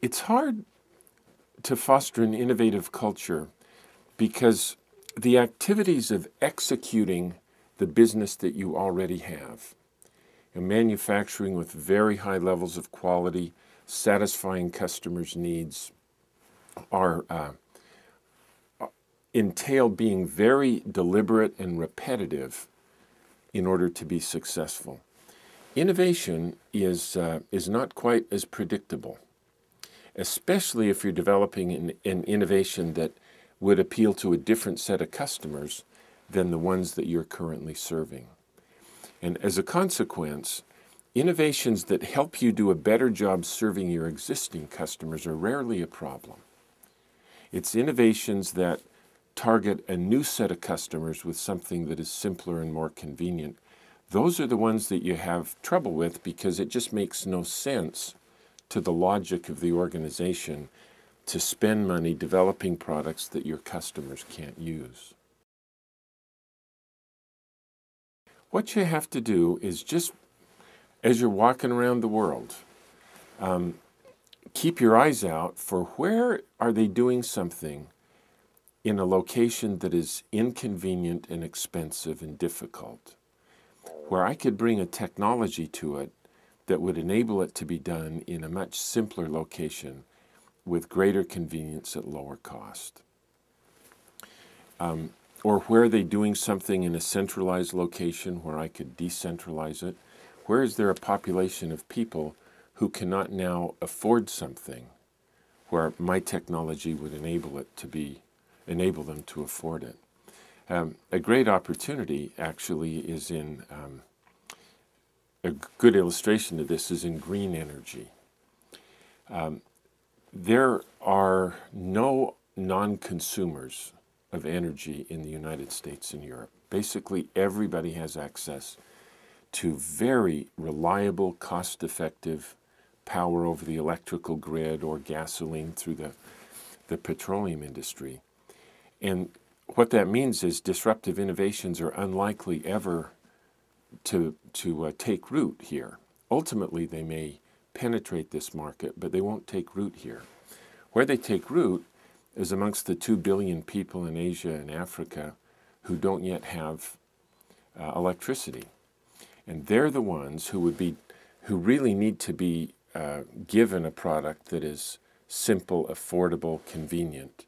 It's hard to foster an innovative culture because the activities of executing the business that you already have, and manufacturing with very high levels of quality, satisfying customers' needs, are entail being very deliberate and repetitive in order to be successful. Innovation is not quite as predictable, especially if you're developing an innovation that would appeal to a different set of customers than the ones that you're currently serving. And as a consequence, innovations that help you do a better job serving your existing customers are rarely a problem. It's innovations that target a new set of customers with something that is simpler and more convenient. Those are the ones that you have trouble with because it just makes no sense to the logic of the organization to spend money developing products that your customers can't use. What you have to do is just, as you're walking around the world, keep your eyes out for where are they doing something in a location that is inconvenient and expensive and difficult, where I could bring a technology to it that would enable it to be done in a much simpler location with greater convenience at lower cost. Or where are they doing something in a centralized location where I could decentralize it? Where is there a population of people who cannot now afford something where my technology would enable them to afford it? A great opportunity actually is in, a good illustration of this is in green energy. There are no non-consumers of energy in the United States and Europe. Basically, everybody has access to very reliable, cost-effective power over the electrical grid or gasoline through the petroleum industry. And what that means is disruptive innovations are unlikely ever to take root here. Ultimately, they may penetrate this market, but they won't take root here. Where they take root is amongst the 2 billion people in Asia and Africa who don't yet have electricity. And they're the ones who really need to be given a product that is simple, affordable, convenient,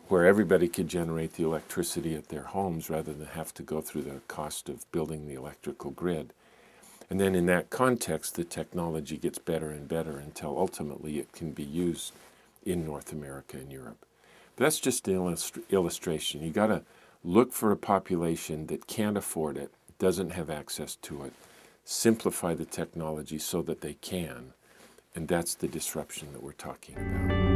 where everybody could generate the electricity at their homes rather than have to go through the cost of building the electrical grid. And then in that context, the technology gets better and better until ultimately it can be used in North America and Europe. But that's just an illustration. You got to look for a population that can't afford it, doesn't have access to it, simplify the technology so that they can, and that's the disruption that we're talking about.